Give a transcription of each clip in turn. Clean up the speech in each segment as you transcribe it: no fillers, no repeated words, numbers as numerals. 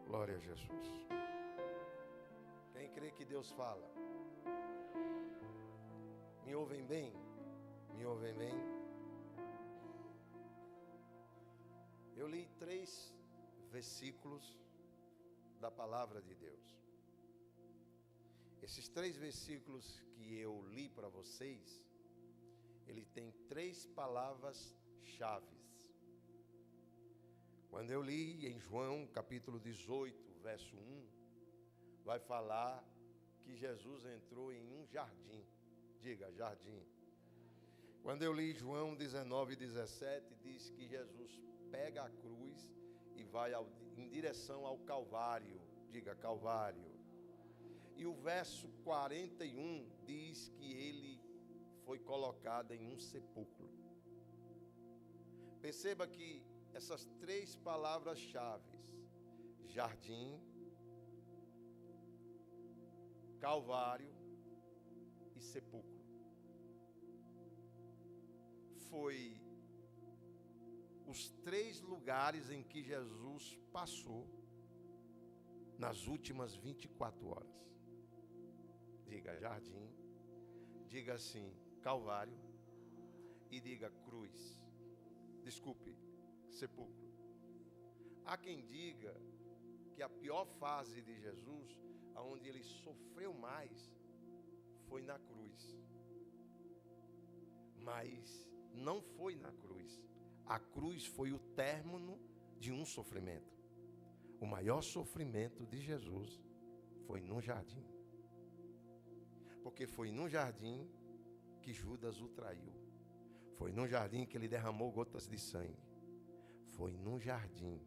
Glória a Jesus. Quem crê que Deus fala? Me ouvem bem? Me ouvem bem? Eu li 3 versículos da palavra de Deus. Esses 3 versículos que eu li para vocês, ele tem 3 palavras-chave. Quando eu li em João capítulo 18, verso 1, vai falar que Jesus entrou em um jardim. Diga, jardim. Quando eu li João 19, 17, diz que Jesus pega a cruz e vai em direção ao Calvário. Diga, Calvário. E o verso 41 diz que ele foi colocado em um sepulcro. Perceba que essas 3 palavras-chave, jardim, Calvário e sepulcro, foi os 3 lugares em que Jesus passou nas últimas 24 horas. Diga jardim, diga assim, Calvário, e diga cruz. Desculpe, sepulcro. Há quem diga que a pior fase de Jesus, onde ele sofreu mais, foi na cruz. Mas não foi na cruz. A cruz foi o término de um sofrimento. O maior sofrimento de Jesus foi no jardim. Porque foi no jardim que Judas o traiu. Foi no jardim que ele derramou gotas de sangue. Foi no jardim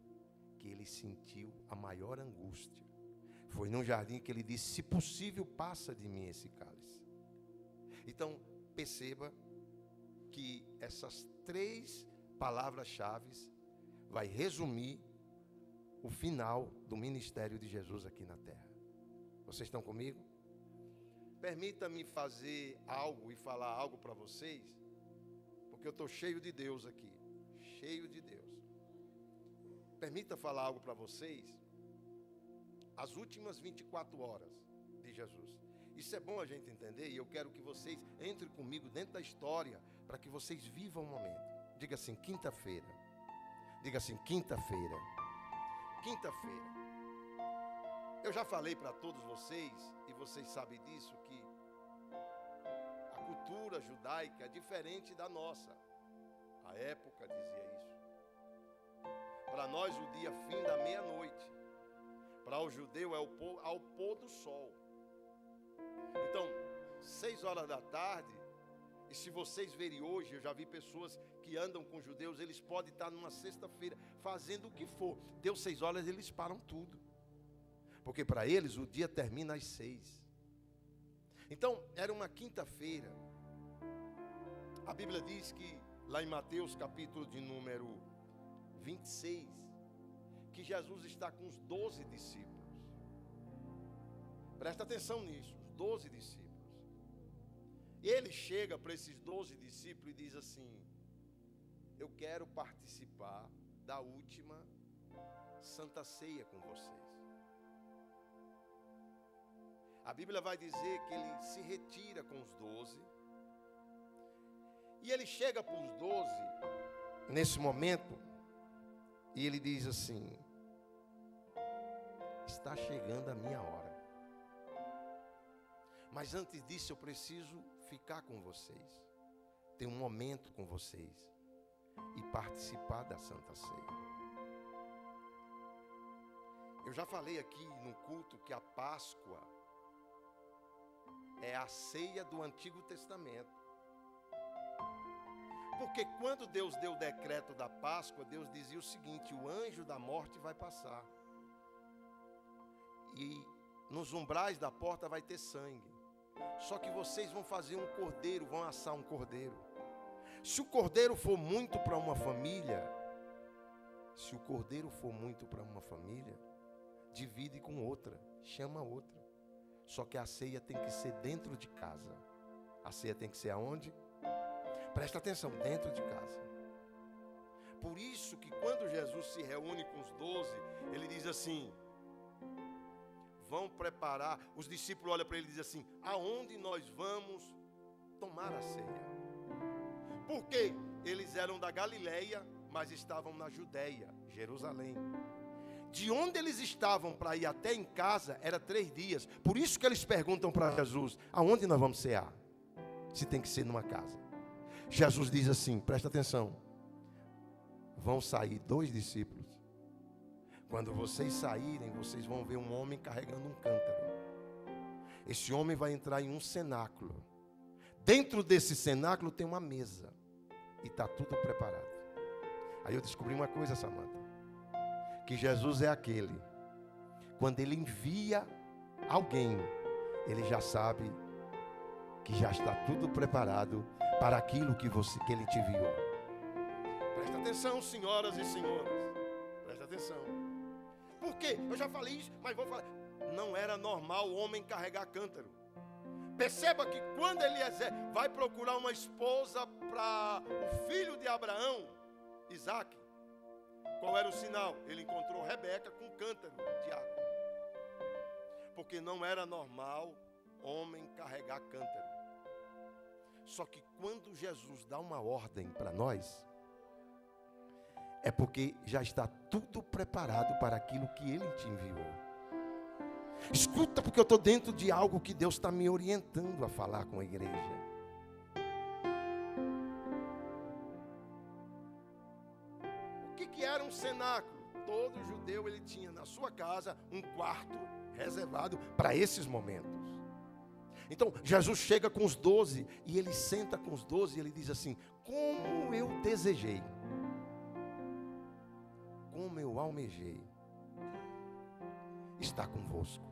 que ele sentiu a maior angústia. Foi no jardim que ele disse, se possível, passa de mim esse cálice. Então, perceba que essas 3 palavras-chave vai resumir o final do ministério de Jesus aqui na terra. Vocês estão comigo? Permita-me fazer algo e falar algo para vocês, porque eu estou cheio de Deus aqui, cheio de Deus. Permita falar algo para vocês, as últimas 24 horas de Jesus. Isso é bom a gente entender, e eu quero que vocês entrem comigo dentro da história, para que vocês vivam o momento. Diga assim, quinta-feira. Diga assim, quinta-feira. Quinta-feira. Eu já falei para todos vocês, e vocês sabem disso, que a cultura judaica é diferente da nossa. A época dizia isso. Para nós o dia fim da meia-noite. Para o judeu é ao pôr do sol. Então, 6 horas da tarde, e se vocês verem hoje, eu já vi pessoas que andam com judeus, eles podem estar numa sexta-feira fazendo o que for. Deu 6 horas, eles param tudo. Porque para eles o dia termina às 6. Então, era uma quinta-feira. A Bíblia diz que, lá em Mateus capítulo de número 26, que Jesus está com os 12 discípulos. Presta atenção nisso, os 12 discípulos. E ele chega para esses 12 discípulos e diz assim, eu quero participar da última Santa Ceia com vocês. A Bíblia vai dizer que ele se retira com os 12. E ele chega para os 12, nesse momento, e ele diz assim, está chegando a minha hora. Mas antes disso eu preciso ficar com vocês, ter um momento com vocês e participar da Santa Ceia. Eu já falei aqui no culto que a Páscoa é a ceia do Antigo Testamento. Porque quando Deus deu o decreto da Páscoa, Deus dizia o seguinte, o anjo da morte vai passar. E nos umbrais da porta vai ter sangue. Só que vocês vão fazer um cordeiro, vão assar um cordeiro. Se o cordeiro for muito para uma família, divide com outra, chama outra. Só que a ceia tem que ser dentro de casa. A ceia tem que ser aonde? Presta atenção, dentro de casa. Por isso que quando Jesus se reúne com os 12, ele diz assim, vão preparar. Os discípulos olham para ele e dizem assim: aonde nós vamos tomar a ceia? Porque eles eram da Galileia, mas estavam na Judeia, Jerusalém. De onde eles estavam para ir até em casa era 3 dias. Por isso que eles perguntam para Jesus: aonde nós vamos cear? Se tem que ser numa casa. Jesus diz assim, presta atenção: vão sair 2 discípulos. Quando vocês saírem, vocês vão ver um homem carregando um cântaro. Esse homem vai entrar em um cenáculo. Dentro desse cenáculo tem uma mesa. E está tudo preparado. Aí eu descobri uma coisa, Samanta, que Jesus é aquele, quando ele envia alguém, ele já sabe que já está tudo preparado para aquilo que ele te enviou. Presta atenção, senhoras e senhores. Presta atenção. Por quê? Eu já falei isso, mas vou falar. Não era normal o homem carregar cântaro. Perceba que quando Eliezer vai procurar uma esposa para o filho de Abraão, Isaac, qual era o sinal? Ele encontrou Rebeca com cântaro de água. Porque não era normal homem carregar cântaro. Só que quando Jesus dá uma ordem para nós, é porque já está tudo preparado para aquilo que Ele te enviou. Escuta, porque eu estou dentro de algo que Deus está me orientando a falar com a igreja. O que era um cenáculo? Todo judeu ele tinha na sua casa um quarto reservado para esses momentos. Então Jesus chega com os 12 e ele senta com os 12 e ele diz assim: como eu desejei, como eu almejei estar convosco,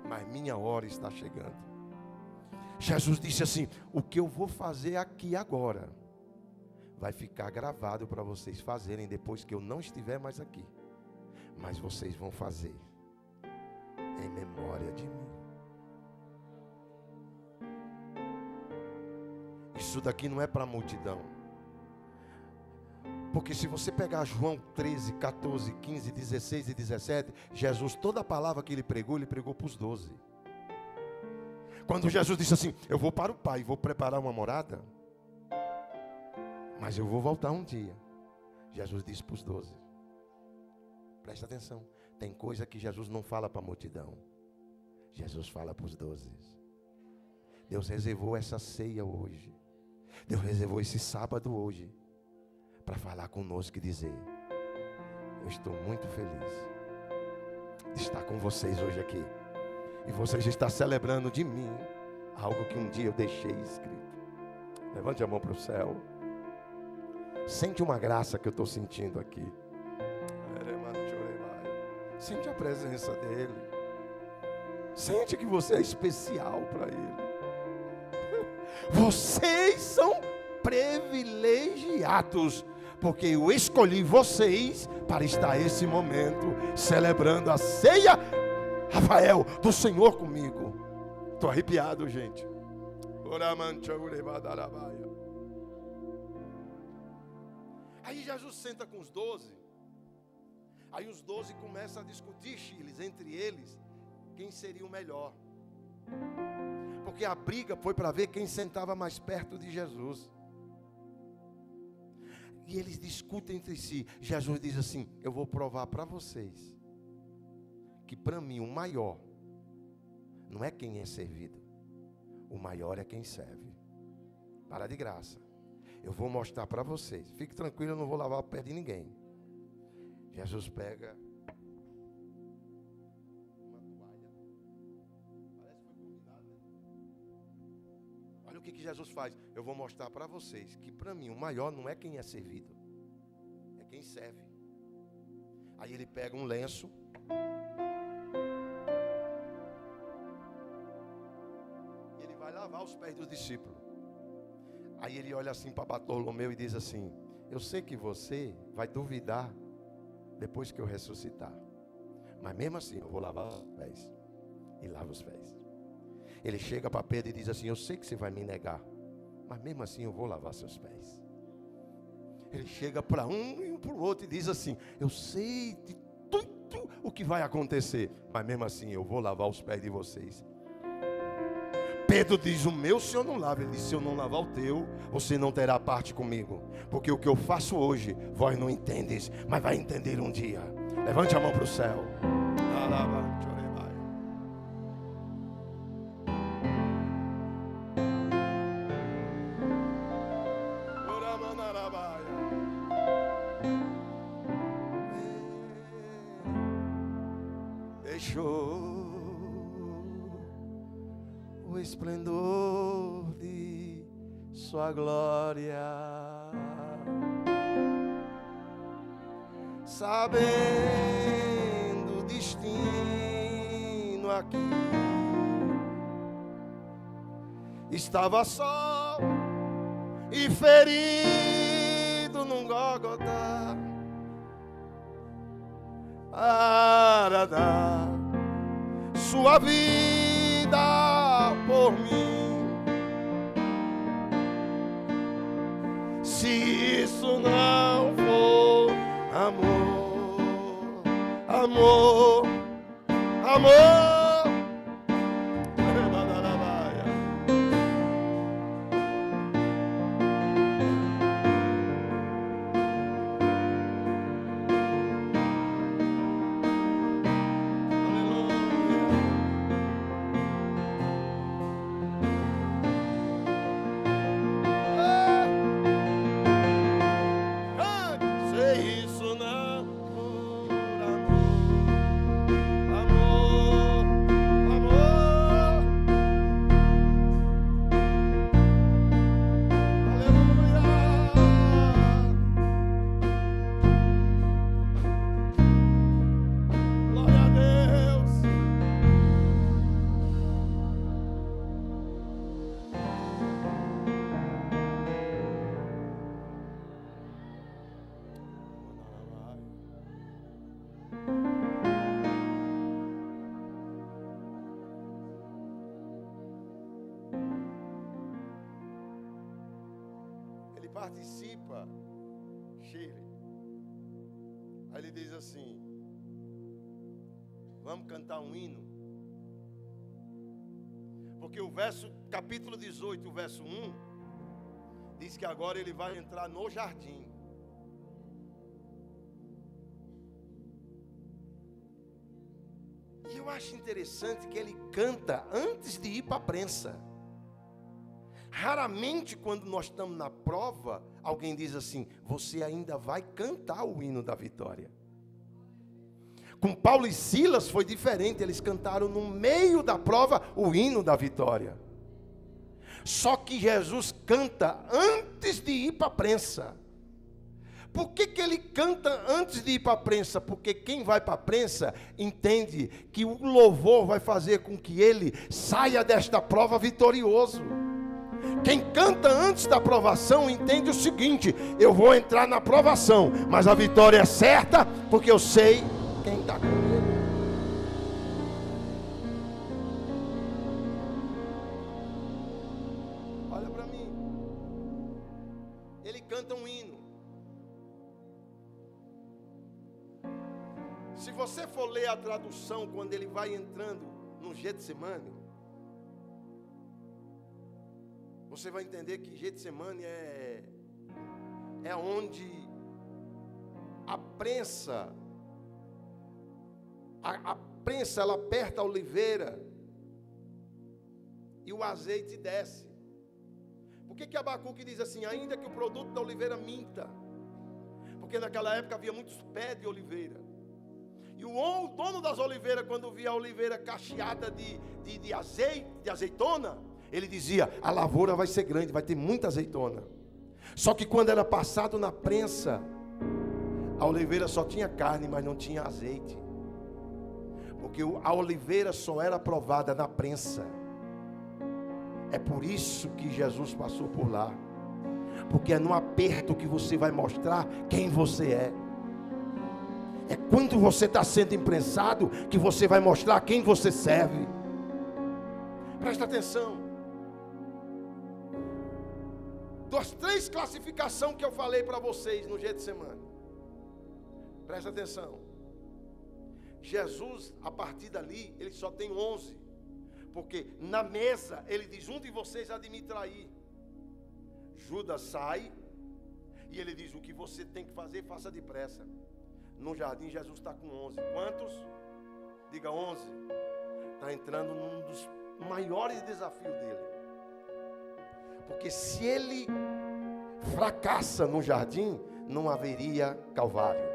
mas minha hora está chegando. Jesus disse assim: o que eu vou fazer aqui agora vai ficar gravado para vocês fazerem depois que eu não estiver mais aqui, mas vocês vão fazer em memória de mim. Isso daqui não é para a multidão. Porque se você pegar João 13, 14, 15, 16 e 17, Jesus, toda a palavra que ele pregou para os 12. Quando Jesus disse assim: eu vou para o Pai, vou preparar uma morada, mas eu vou voltar um dia. Jesus disse para os 12. Presta atenção, tem coisa que Jesus não fala para a multidão. Jesus fala para os 12. Deus reservou essa ceia hoje. Deus reservou esse sábado hoje para falar conosco e dizer: eu estou muito feliz de estar com vocês hoje aqui. E vocês estão celebrando de mim algo que um dia eu deixei escrito. Levante a mão para o céu. Sente uma graça que eu estou sentindo aqui. Sente a presença dele. Sente que você é especial para ele. Vocês são privilegiados, porque eu escolhi vocês para estar esse momento celebrando a ceia, Rafael, do Senhor comigo. Estou arrepiado, gente. Aí Jesus senta com os 12. Aí os 12 começam a discutir, Chiles, entre eles, quem seria o melhor. Porque a briga foi para ver quem sentava mais perto de Jesus. E eles discutem entre si. Jesus diz assim: eu vou provar para vocês que para mim o maior não é quem é servido, o maior é quem serve. Para de graça. Eu vou mostrar para vocês. Fique tranquilo, eu não vou lavar o pé de ninguém. Jesus pega uma toalha. Parece que foi combinado, né? Olha o que Jesus faz. Eu vou mostrar para vocês que para mim o maior não é quem é servido, é quem serve. Aí ele pega um lenço. E ele vai lavar os pés dos discípulos. Aí ele olha assim para Bartolomeu e diz assim: eu sei que você vai duvidar depois que eu ressuscitar, mas mesmo assim eu vou lavar os pés. E lava os pés. Ele chega para Pedro e diz assim: eu sei que você vai me negar, mas mesmo assim eu vou lavar seus pés. Ele chega para um e para o outro e diz assim: eu sei de tudo o que vai acontecer. Mas mesmo assim, eu vou lavar os pés de vocês. Pedro diz, o meu Senhor não lava. Ele diz, se eu não lavar o teu, você não terá parte comigo. Porque o que eu faço hoje, vós não entendes, mas vai entender um dia. Levante a mão para o céu. Deixou o esplendor de sua glória, sabendo o destino aqui, estava só e ferido num Gólgota, para dar sua vida por mim. Se isso não for amor, amor, amor. Participa, Shirley. Aí ele diz assim: vamos cantar um hino. Porque o capítulo 18, o verso 1, diz que agora ele vai entrar no jardim. E eu acho interessante que ele canta antes de ir para a prensa. Raramente, quando nós estamos na prova, alguém diz assim: você ainda vai cantar o hino da vitória. Com Paulo e Silas foi diferente, eles cantaram no meio da prova o hino da vitória. Só que Jesus canta antes de ir para a prensa. Por que ele canta antes de ir para a prensa? Porque quem vai para a prensa entende que o louvor vai fazer com que ele saia desta prova vitorioso. Quem canta antes da aprovação entende o seguinte: eu vou entrar na aprovação, mas a vitória é certa, porque eu sei quem está comigo. Olha para mim. Ele canta um hino. Se você for ler a tradução, quando ele vai entrando no Getsemane, você vai entender que Getsemane é onde a prensa ela aperta a oliveira e o azeite desce. Por que Abacuque diz assim: ainda que o produto da oliveira minta? Porque naquela época havia muitos pés de oliveira. E o dono das oliveiras, quando via a oliveira cacheada de azeite, de azeitona, ele dizia: a lavoura vai ser grande, vai ter muita azeitona. Só que quando era passado na prensa, a oliveira só tinha carne, mas não tinha azeite. Porque a oliveira só era provada na prensa. É por isso que Jesus passou por lá. Porque é no aperto que você vai mostrar quem você é. É quando você está sendo imprensado que você vai mostrar quem você serve. Presta atenção. Das 3 classificações que eu falei para vocês no Getsemane. Presta atenção. Jesus, a partir dali, ele só tem 11. Porque na mesa, ele diz, um de vocês há de me trair. Judas sai, e ele diz, o que você tem que fazer, faça depressa. No jardim, Jesus está com 11. Quantos? Diga 11. Está entrando num dos maiores desafios dele. Porque se ele fracassa no jardim, não haveria Calvário.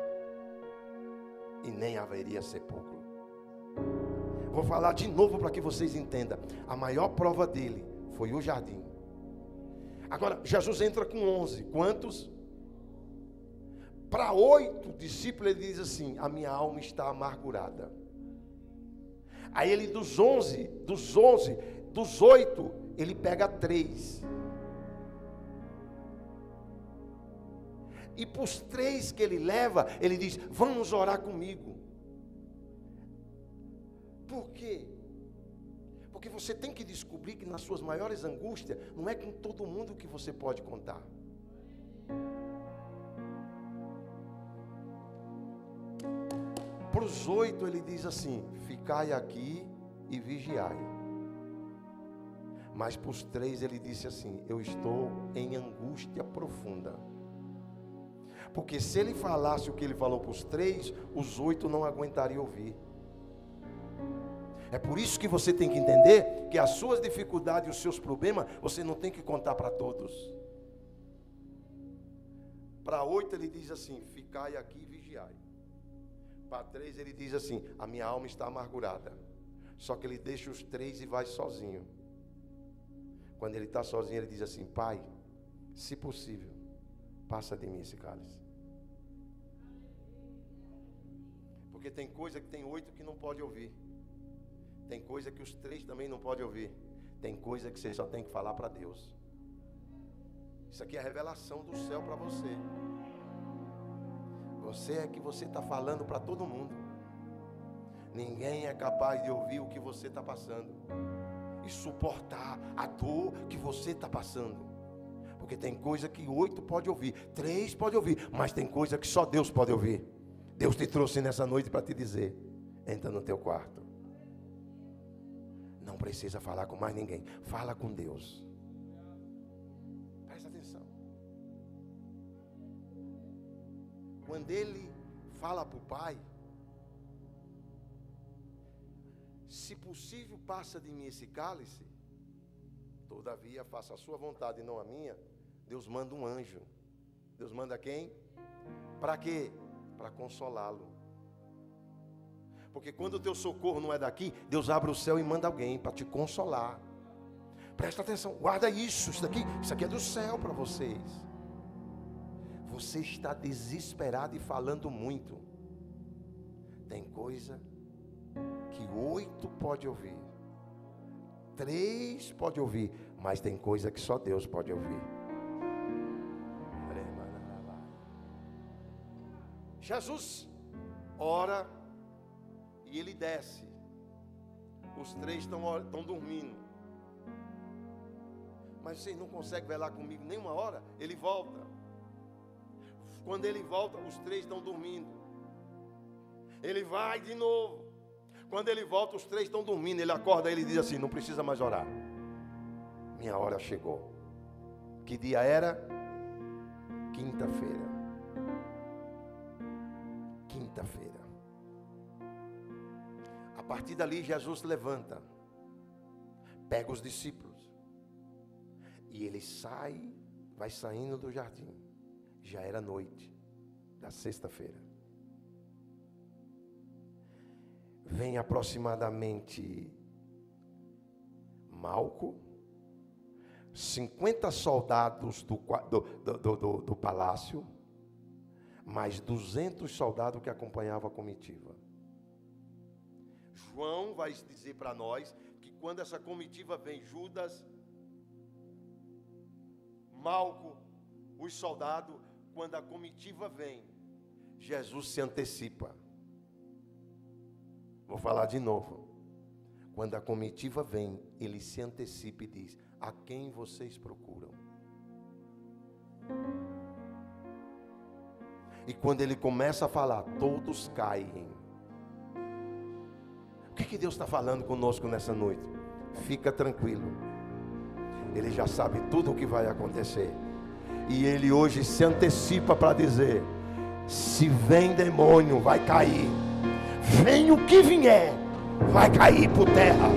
E nem haveria sepulcro. Vou falar de novo para que vocês entendam. A maior prova dele foi o jardim. Agora, Jesus entra com 11. Quantos? Para 8 discípulos ele diz assim, a minha alma está amargurada. Aí ele dos 8, ele pega 3. E para os 3 que ele leva, ele diz, vamos orar comigo. Por quê? Porque você tem que descobrir que nas suas maiores angústias, não é com todo mundo que você pode contar. Para os 8 ele diz assim, ficai aqui e vigiai. Mas para os 3 ele disse assim, eu estou em angústia profunda. Porque se ele falasse o que ele falou para os 3, os 8 não aguentariam ouvir. É por isso que você tem que entender que as suas dificuldades e os seus problemas, você não tem que contar para todos. Para 8 ele diz assim, ficai aqui e vigiai. Para 3 ele diz assim, a minha alma está amargurada. Só que ele deixa os 3 e vai sozinho. Quando ele está sozinho ele diz assim, Pai, se possível, passa de mim esse cálice. Porque tem coisa que tem 8 que não pode ouvir. Tem coisa que os 3 também não podem ouvir. Tem coisa que você só tem que falar para Deus. Isso aqui é a revelação do céu para você. Você é que você está falando para todo mundo. Ninguém é capaz de ouvir o que você está passando e suportar a dor que você está passando. Porque tem coisa que 8 pode ouvir, 3 pode ouvir, mas tem coisa que só Deus pode ouvir. Deus te trouxe nessa noite para te dizer, entra no teu quarto. Não precisa falar com mais ninguém, fala com Deus. Presta atenção. Quando ele fala para o Pai, se possível passa de mim esse cálice, todavia faça a sua vontade e não a minha. Deus manda um anjo. Deus manda quem? Para quê? Para consolá-lo. Porque quando o teu socorro não é daqui, Deus abre o céu e manda alguém para te consolar. Presta atenção, guarda isso, isso aqui é do céu para vocês. Você está desesperado e falando muito. Tem coisa que 8 pode ouvir, 3 pode ouvir, mas tem coisa que só Deus pode ouvir. Jesus ora e ele desce. Os 3 estão dormindo. Mas vocês não conseguem velar comigo nem uma hora? Ele volta. Quando ele volta, os 3 estão dormindo. Ele vai de novo. Quando ele volta, os 3 estão dormindo. Ele acorda e ele diz assim, não precisa mais orar. Minha hora chegou. Que dia era? Quinta-feira. Quinta-feira. A partir dali, Jesus levanta, pega os discípulos, e ele sai, vai saindo do jardim. Já era noite da sexta-feira. Vem aproximadamente Malco, 50 soldados do palácio, mais 200 soldados que acompanhavam a comitiva. João vai dizer para nós que quando essa comitiva vem, Judas, Malco, os soldados, quando a comitiva vem, Jesus se antecipa. Vou falar de novo. Quando a comitiva vem, ele se antecipa e diz, a quem vocês procuram? E quando ele começa a falar, todos caem. O que Deus está falando conosco nessa noite? Fica tranquilo. Ele já sabe tudo o que vai acontecer. E Ele hoje se antecipa para dizer: se vem demônio, vai cair. Vem o que vier, vai cair por terra.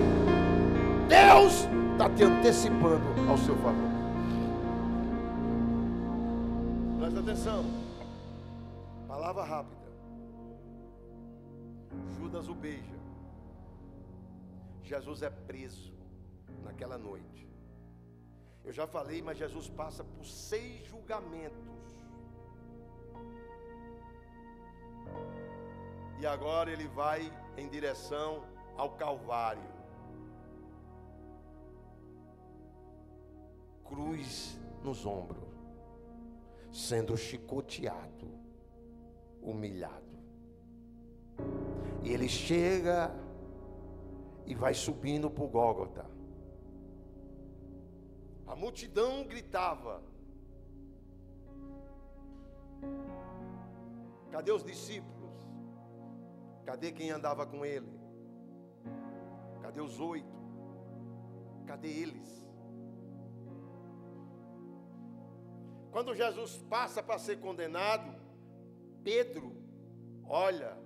Deus está te antecipando ao seu favor. Presta atenção. Palavra rápida. Judas o beija. Jesus é preso naquela noite. Eu já falei, mas Jesus passa por 6 julgamentos. E agora ele vai em direção ao Calvário. Cruz nos ombros, sendo chicoteado, humilhado. E ele chega e vai subindo para o Gólgota. A multidão gritava: cadê os discípulos? Cadê quem andava com ele? Cadê os 8? Cadê eles? Quando Jesus passa para ser condenado, Pedro olha.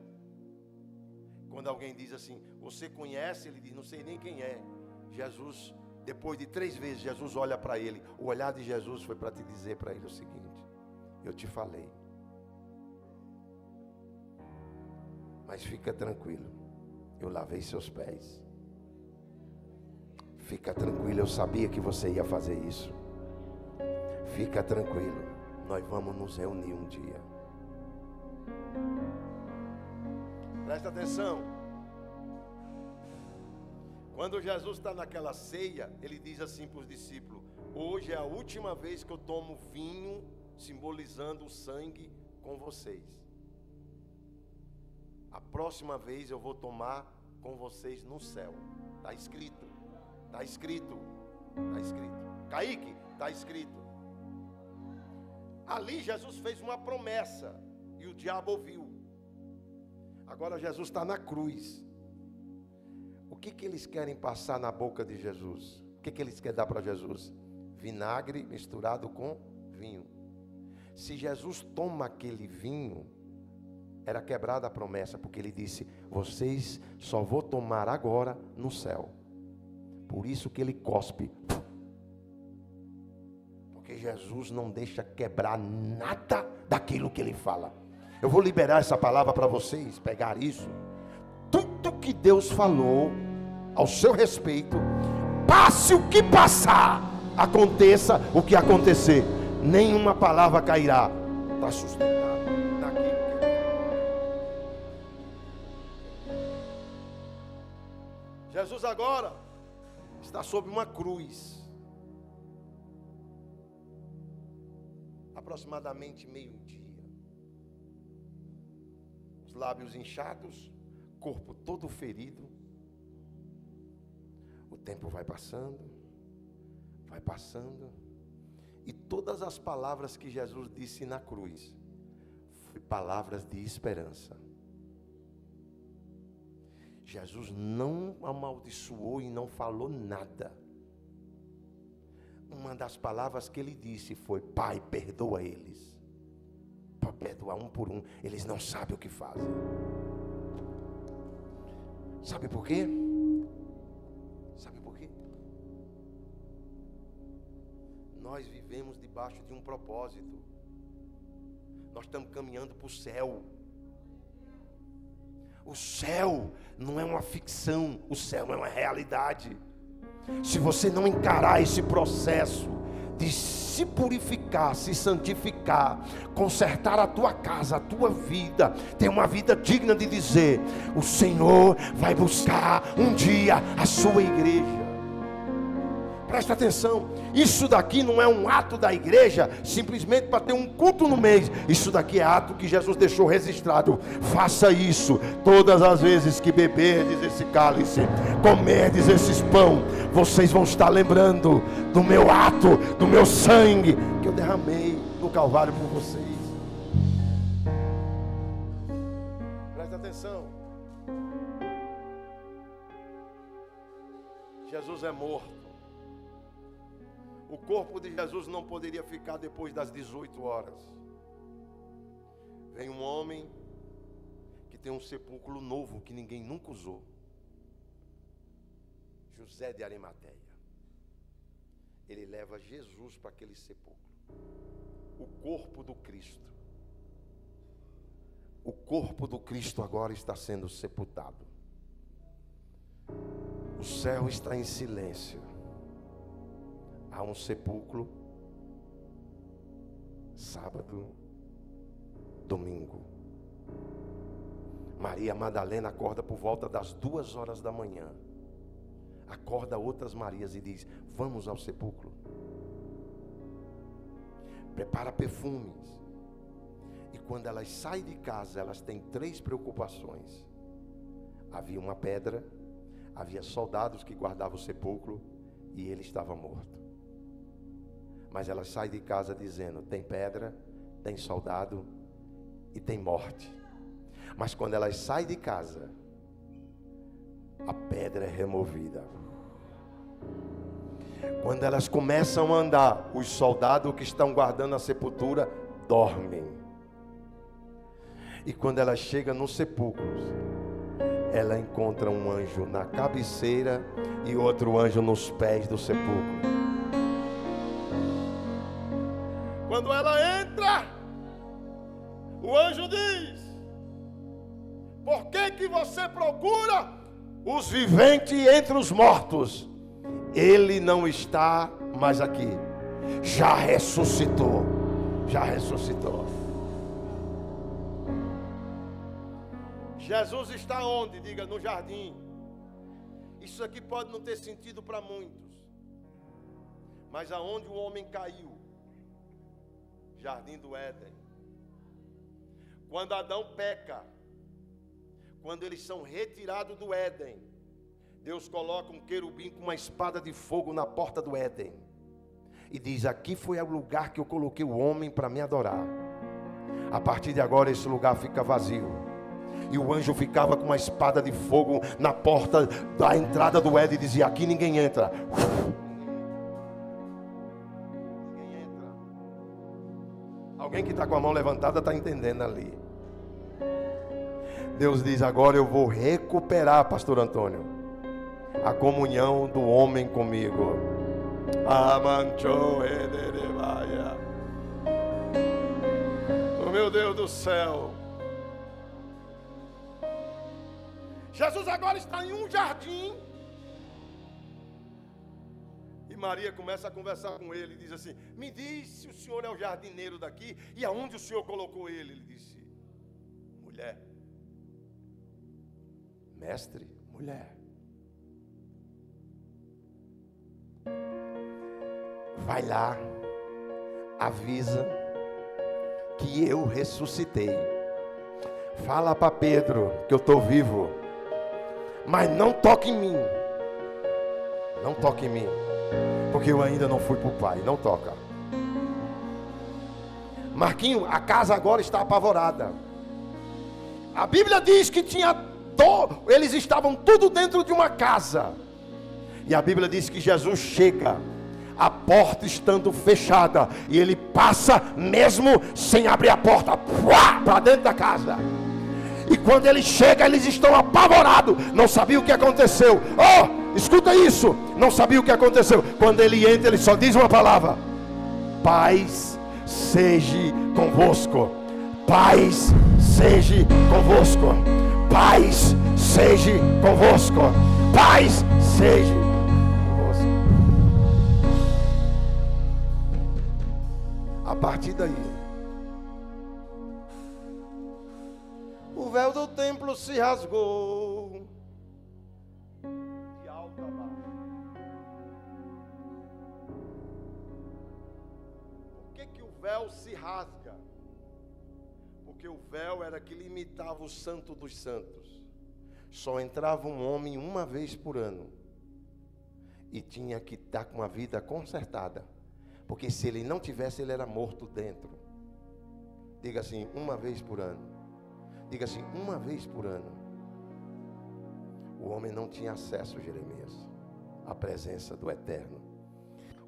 Quando alguém diz assim: você conhece? Ele diz: não sei nem quem é. Jesus, depois de 3 vezes, Jesus olha para ele. O olhar de Jesus foi para te dizer para ele o seguinte: eu te falei. Mas fica tranquilo, eu lavei seus pés. Fica tranquilo, eu sabia que você ia fazer isso. Fica tranquilo, nós vamos nos reunir um dia. Presta atenção. Quando Jesus está naquela ceia, ele diz assim para os discípulos: hoje é a última vez que eu tomo vinho, simbolizando o sangue, com vocês. A próxima vez eu vou tomar com vocês no céu. Está escrito. Está escrito. Está escrito. Kaique, está escrito. Ali Jesus fez uma promessa e o diabo ouviu. Agora Jesus está na cruz. O que eles querem passar na boca de Jesus? O que eles querem dar para Jesus? Vinagre misturado com vinho. Se Jesus toma aquele vinho, era quebrada a promessa, porque ele disse: vocês só vão tomar agora no céu. Por isso que ele cospe. Porque Jesus não deixa quebrar nada daquilo que ele fala. Eu vou liberar essa palavra para vocês, pegar isso. Tudo que Deus falou ao seu respeito, passe o que passar, aconteça o que acontecer, nenhuma palavra cairá. Está sustentado naquilo que ele falou. Jesus agora está sob uma cruz. Aproximadamente meio-dia. Os lábios inchados, corpo todo ferido. O tempo vai passando. E todas as palavras que Jesus disse na cruz foram palavras de esperança. Jesus não amaldiçoou e não falou nada. Uma das palavras que ele disse foi: Pai, perdoa eles. Para perdoar um por um, eles não sabem o que fazem. Sabe por quê? Sabe por quê? Nós vivemos debaixo de um propósito. Nós estamos caminhando para o céu. O céu não é uma ficção, o céu é uma realidade. Se você não encarar esse processo de se purificar, se santificar, consertar a tua casa, a tua vida, ter uma vida digna de dizer: o Senhor vai buscar um dia a sua igreja. Presta atenção, isso daqui não é um ato da igreja simplesmente para ter um culto no mês. Isso daqui é ato que Jesus deixou registrado. Faça isso todas as vezes que beberdes esse cálice, comerdes esses pão, vocês vão estar lembrando do meu ato, do meu sangue que eu derramei no Calvário por vocês. Presta atenção. Jesus é morto. O corpo de Jesus não poderia ficar depois das 18 horas. Vem um homem que tem um sepulcro novo que ninguém nunca usou. José de Arimateia. Ele leva Jesus para aquele sepulcro. O corpo do Cristo. O corpo do Cristo agora está sendo sepultado. O céu está em silêncio. Há um sepulcro. Sábado, domingo. Maria Madalena acorda por volta das 2 horas da manhã. Acorda outras Marias e diz: vamos ao sepulcro. Prepara perfumes. E quando elas saem de casa, elas têm 3 preocupações. Havia uma pedra, havia soldados que guardavam o sepulcro e ele estava morto. Mas elas saem de casa dizendo: tem pedra, tem soldado e tem morte. Mas quando elas saem de casa, a pedra é removida. Quando elas começam a andar, os soldados que estão guardando a sepultura dormem. E quando ela chega no sepulcro, ela encontra um anjo na cabeceira e outro anjo nos pés do sepulcro. Quando ela entra, o anjo diz: por que você procura os viventes entre os mortos? Ele não está mais aqui. Já ressuscitou. Já ressuscitou. Jesus está onde? Diga: no jardim. Isso aqui pode não ter sentido para muitos, mas aonde o homem caiu? Jardim do Éden. Quando Adão peca, quando eles são retirados do Éden, Deus coloca um querubim com uma espada de fogo na porta do Éden e diz: aqui foi o lugar que eu coloquei o homem para me adorar. A partir de agora esse lugar fica vazio. E o anjo ficava com uma espada de fogo na porta da entrada do Éden e dizia: aqui ninguém entra. Ninguém entra. Alguém que está com a mão levantada está entendendo ali. Deus diz: agora eu vou recuperar, pastor Antônio, a comunhão do homem comigo. Oh meu Deus do céu. Jesus agora está em um jardim. E Maria começa a conversar com ele e diz assim: me diz se o senhor é o jardineiro daqui e aonde o senhor colocou ele. Ele disse: mulher. Mestre, mulher. Vai lá, avisa que eu ressuscitei. Fala para Pedro que eu estou vivo. Mas não toque em mim. Não toque em mim. Porque eu ainda não fui para o Pai. Não toca. Marquinho, a casa agora está apavorada. A Bíblia diz que eles estavam tudo dentro de uma casa. E a Bíblia diz que Jesus chega, a porta estando fechada, e ele passa mesmo sem abrir a porta para dentro da casa. E quando ele chega, eles estão apavorados, não sabiam o que aconteceu. Oh, escuta isso, não sabiam o que aconteceu. Quando ele entra, ele só diz uma palavra: paz seja convosco. Paz seja convosco. Paz seja convosco. Paz seja convosco. A partir daí, o véu do templo se rasgou de alto a baixo. Por que o véu se rasga? Porque o véu era que limitava o santo dos santos. Só entrava um homem uma vez por ano. E tinha que estar com a vida consertada. Porque se ele não tivesse, ele era morto dentro. Diga assim: uma vez por ano. Diga assim: uma vez por ano. O homem não tinha acesso, Jeremias. a presença do Eterno.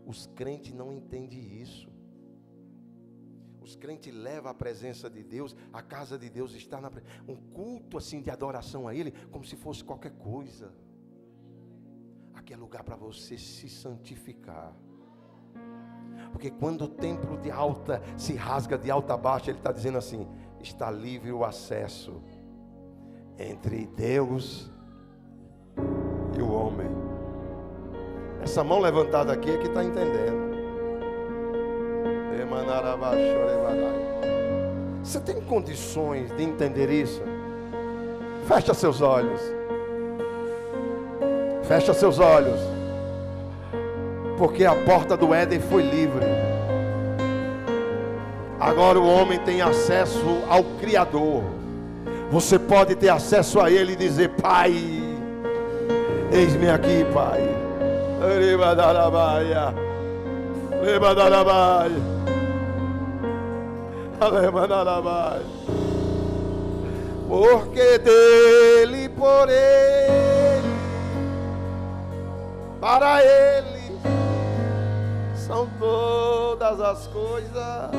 Os crentes não entendem isso. Os crentes levam a presença de Deus, a casa de Deus está na um culto assim de adoração a Ele, como se fosse qualquer coisa. Aqui é lugar para você se santificar. Porque quando o templo de alta se rasga de alta a baixa, Ele está dizendo assim: está livre o acesso entre Deus e o homem. Essa mão levantada aqui é que está entendendo. Você tem condições de entender isso? Fecha seus olhos. Fecha seus olhos. Porque a porta do Éden foi livre. Agora o homem tem acesso ao Criador. Você pode ter acesso a Ele e dizer: Pai, eis-me aqui, Pai. Porque dele, por Ele, para Ele são todas as coisas.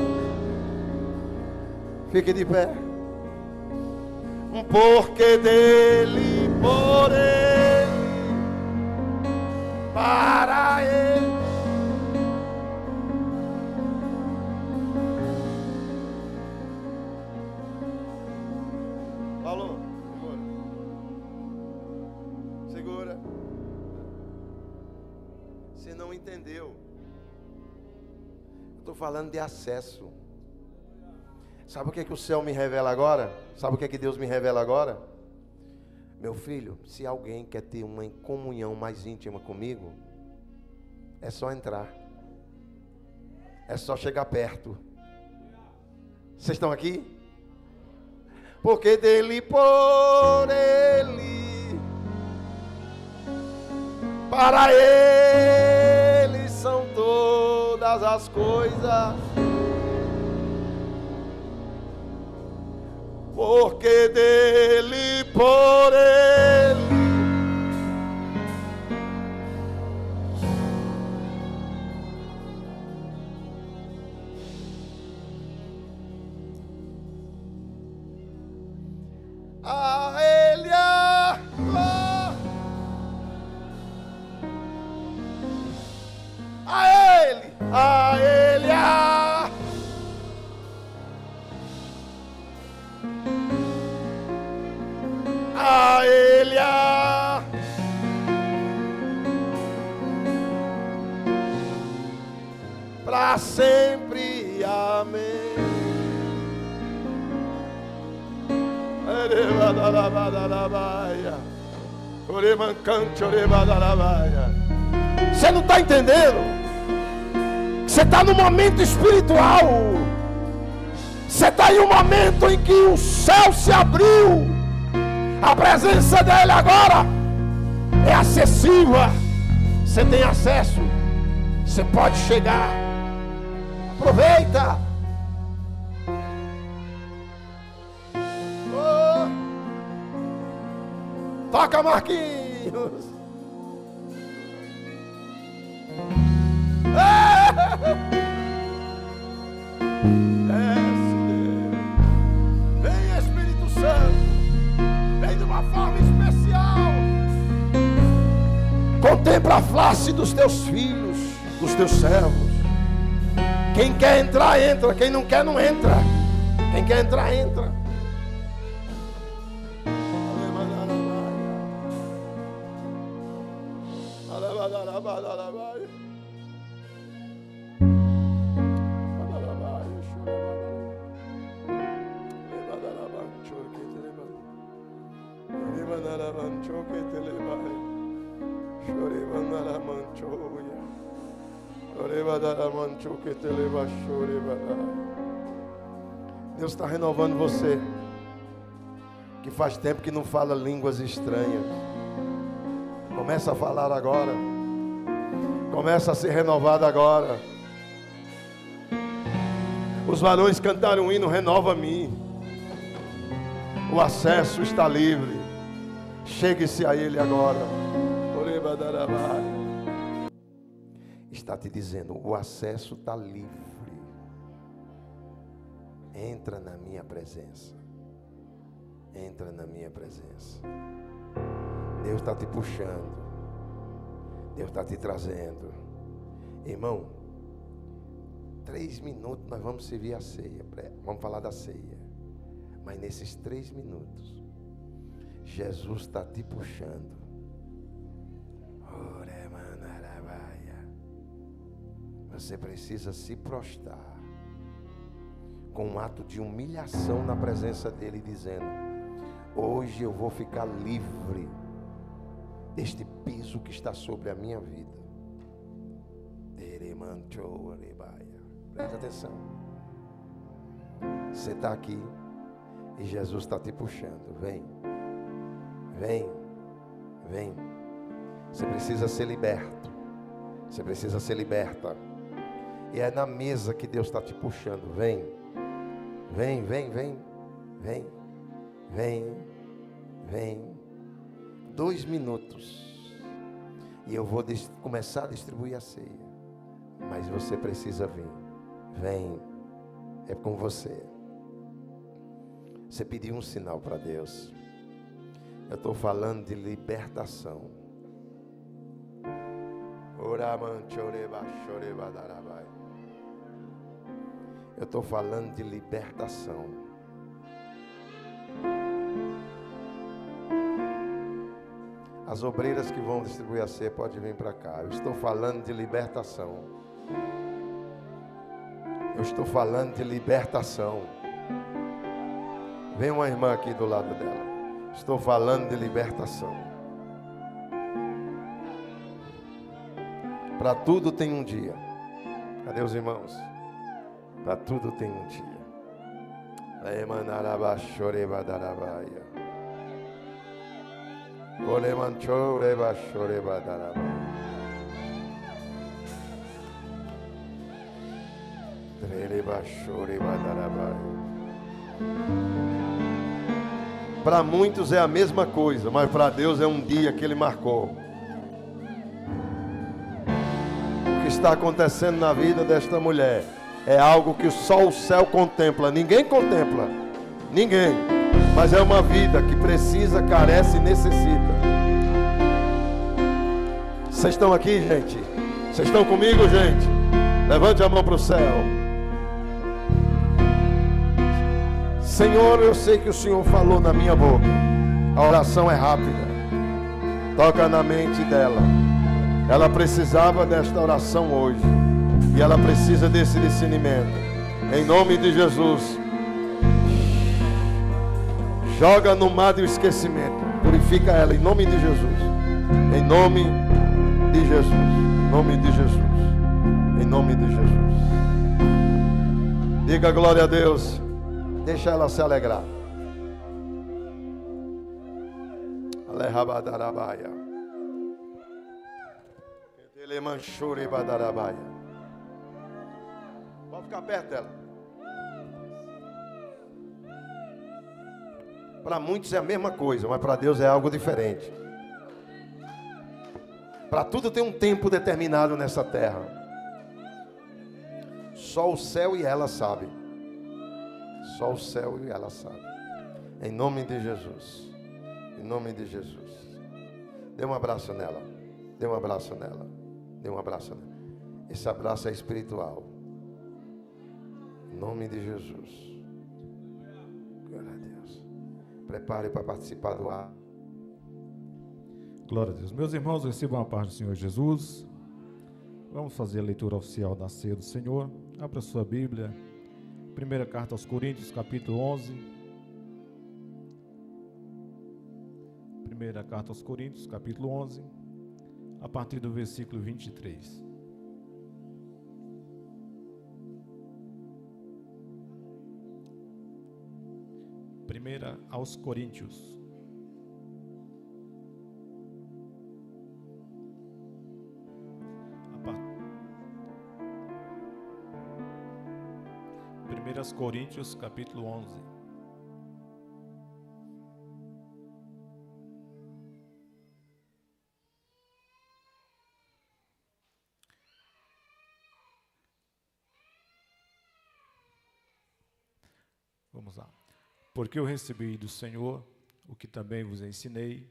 Fique de pé. Porque dele, por Ele, para Ele. Falou, segura. Você não entendeu. Estou falando de acesso. Sabe o que o céu me revela agora? Sabe o que Deus me revela agora? Meu filho, se alguém quer ter uma comunhão mais íntima comigo, é só entrar. É só chegar perto. Vocês estão aqui? Porque dele, por Ele, para Ele são todas as coisas. Porque dele, por Ele, a Ele a glória, a Ele a Ele a para sempre, amém. Você não está entendendo? Você está no momento espiritual. Você está em um momento em que o céu se abriu. A presença dele agora é acessível. Você tem acesso. Você pode chegar. Aproveita. Oh. Toca, Marquinhos. Desce, Deus. Vem, Espírito Santo. Vem de uma forma especial. Contempla a face dos teus filhos, dos teus servos. Quem quer entrar, entra. Quem não quer, não entra. Quem quer entrar, entra. Deus está renovando você, que faz tempo que não fala línguas estranhas. Começa a falar agora. Começa a ser renovado agora. Os varões cantaram um hino: renova-me. O acesso está livre. Chegue-se a Ele agora. Orebadarabá. está te dizendo: o acesso está livre. Entra na minha presença. Entra na minha presença. Deus está te puxando. Deus está te trazendo. Irmão, 3 minutos nós vamos servir a ceia. Vamos falar da ceia. Mas nesses 3 minutos, Jesus está te puxando. Você precisa se prostrar com um ato de humilhação na presença dele, dizendo: hoje eu vou ficar livre deste peso que está sobre a minha vida. Presta atenção. Você está aqui e Jesus está te puxando. Vem, vem, vem. Você precisa ser liberto. Você precisa ser liberta. E é na mesa que Deus está te puxando. Vem, vem, vem, vem, vem, vem, vem. 2 minutos e eu vou começar a distribuir a ceia. Mas você precisa vir. Vem, é com você. Você pediu um sinal para Deus. Eu estou falando de libertação. Eu estou falando de libertação. As obreiras que vão distribuir a ceia podem vir para cá. Eu estou falando de libertação. Eu estou falando de libertação. Vem uma irmã aqui do lado dela. Estou falando de libertação. Para tudo tem um dia. Cadê os irmãos? Para tudo tem um dia. Para muitos é a mesma coisa, mas para Deus é um dia que Ele marcou. O que está acontecendo na vida desta mulher é algo que só o céu contempla. Ninguém contempla. Ninguém. Mas é uma vida que precisa, carece e necessita. Vocês estão aqui, gente? Vocês estão comigo, gente? Levante a mão para o céu. Senhor, eu sei que o Senhor falou na minha boca. A oração é rápida. Toca na mente dela. Ela precisava desta oração hoje. E ela precisa desse discernimento. Em nome de Jesus. Joga no mar do esquecimento. Purifica ela em nome de Jesus. Em nome de Jesus. Em nome de Jesus. Em nome de Jesus. Diga glória a Deus. Deixa ela se alegrar. Alehabadarabaia. Elemanchuribadarabaia. Pode ficar perto dela. Para muitos é a mesma coisa, mas para Deus é algo diferente. Para tudo tem um tempo determinado nessa terra. Só o céu e ela sabem. Só o céu e ela sabem. Em nome de Jesus. Em nome de Jesus. Dê um abraço nela. Dê um abraço nela. Dê um abraço nela. Esse abraço é espiritual. Em nome de Jesus. Glória a Deus. Prepare para participar do ar. Glória a Deus. Meus irmãos, recebam a paz do Senhor Jesus. Vamos fazer a leitura oficial da ceia do Senhor. Abra sua Bíblia. Primeira carta aos Coríntios, capítulo 11. Primeira carta aos Coríntios, capítulo 11, a partir do versículo 23. Primeira aos Coríntios. Primeiras Coríntios, capítulo 11. Vamos lá. Porque eu recebi do Senhor o que também vos ensinei.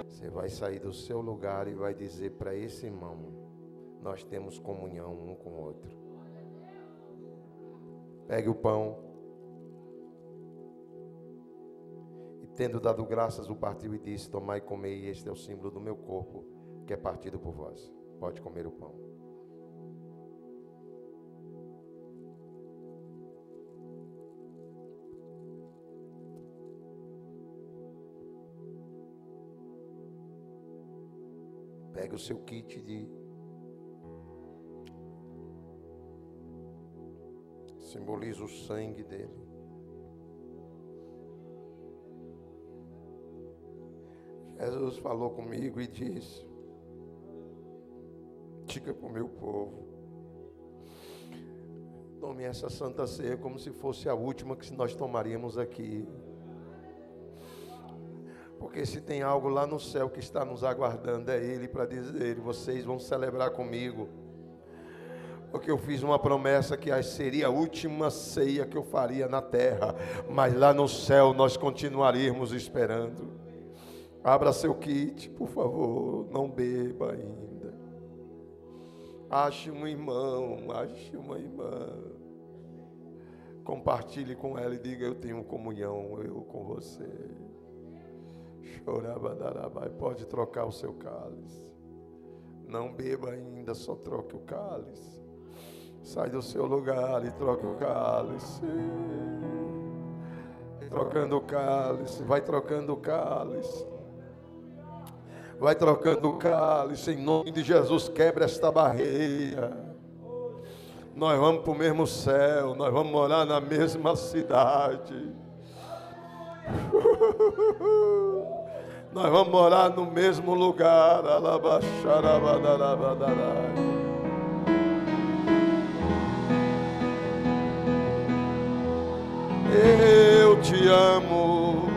Você vai sair do seu lugar e vai dizer para esse irmão: nós temos comunhão um com o outro. Pegue o pão e, tendo dado graças, o partiu e disse: tomai e comei, este é o símbolo do meu corpo, que é partido por vós. Pode comer o pão. Pegue o seu kit de simboliza o sangue dele. Jesus falou comigo e disse: diga para o meu povo, tome essa santa ceia como se fosse a última que nós tomaríamos aqui. Porque se tem algo lá no céu que está nos aguardando, é Ele para dizer: vocês vão celebrar comigo. Porque eu fiz uma promessa que seria a última ceia que eu faria na terra, mas lá no céu nós continuaríamos esperando. Abra seu kit, por favor, não beba ainda. Ache um irmão, ache uma irmã. Compartilhe com ela e diga: eu tenho comunhão, eu com você. Chorabadarabai, pode trocar o seu cálice. Não beba ainda, só troque o cálice. Sai do seu lugar e troque o cálice. Trocando o cálice, vai trocando o cálice. Vai trocando o cálice, em nome de Jesus, quebra esta barreira. Nós vamos para o mesmo céu, nós vamos morar na mesma cidade. Nós vamos morar no mesmo lugar. Eu te amo,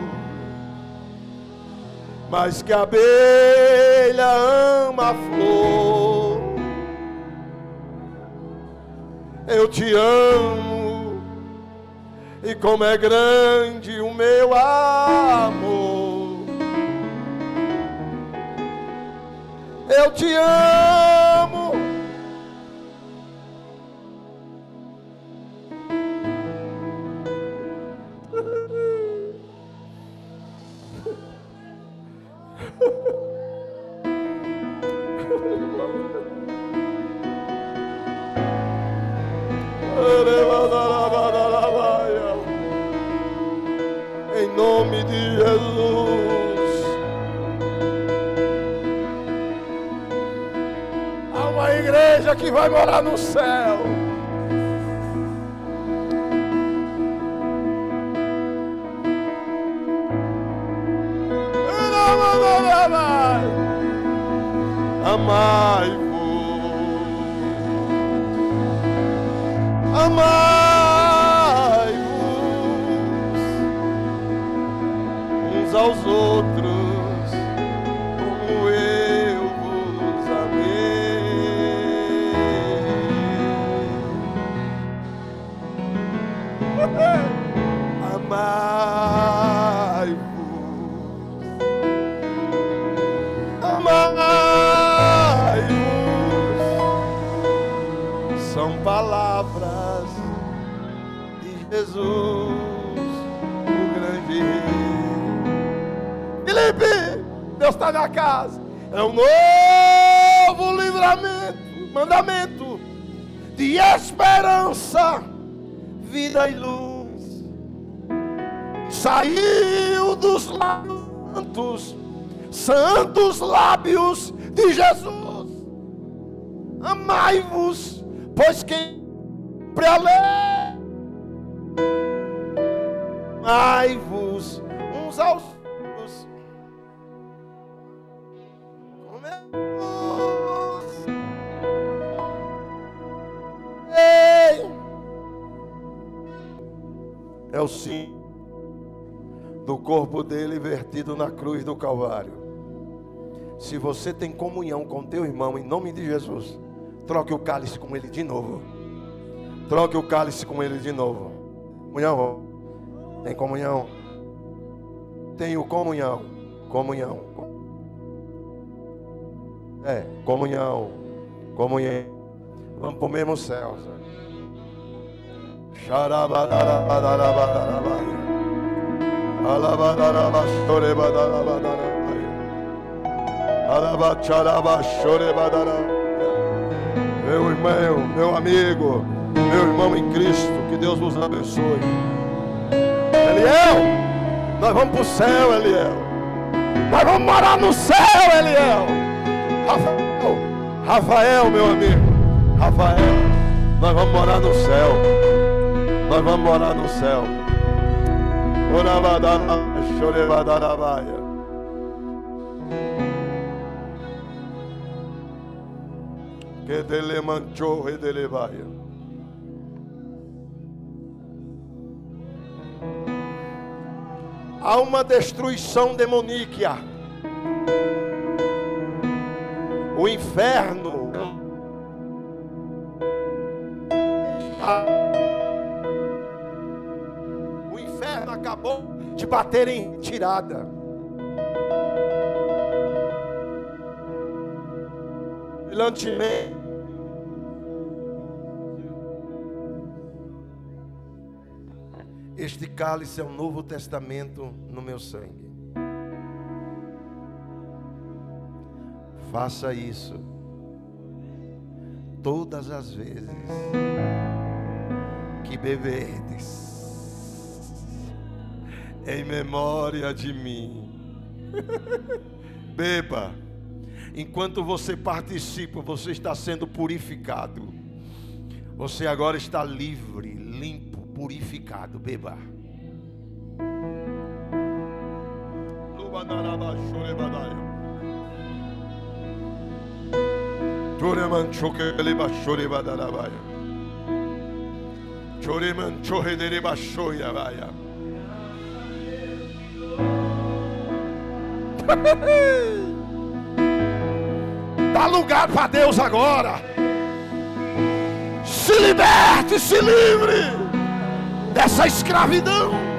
mais que a abelha ama a flor. Eu te amo, e como é grande o meu amor. Eu te amo, em nome de Jesus. Há uma igreja que vai morar no céu. Amai-vos, amai-vos uns aos outros, como eu vos amei. Amai-vos, amai-vos, são palavras de Jesus, o grande Rei. Felipe, Deus está na casa. É um novo livramento, mandamento de esperança, vida e luz. Saiu dos lábios, santos lábios de Jesus. Amai-vos, pois quem prelê, amai-vos uns aos outros. É o sim do corpo dele vertido na cruz do Calvário. Se você tem comunhão com teu irmão, em nome de Jesus, troque o cálice com ele de novo. Troque o cálice com ele de novo. Comunhão. Tem comunhão? Tenho comunhão. Comunhão. Comunhão. Comunhão. Vamos para o mesmo céu. Meu irmão, meu amigo, meu irmão em Cristo, que Deus vos abençoe. Eliel, nós vamos para o céu, Eliel. Nós vamos morar no céu, Eliel. Rafael, meu amigo, Rafael, nós vamos morar no céu. Nós vamos morar no céu. Que dele manchou e dele vai. Há uma destruição demoníaca. O inferno acabou de bater em retirada. Brilhantemente. Este cálice é um novo testamento no meu sangue. Faça isso todas as vezes que beberdes, em memória de mim. Beba. Enquanto você participa, você está sendo purificado. Você agora está livre, limpo, purificado. Beba. Dá lugar para Deus agora. Se liberte, se livre dessa escravidão.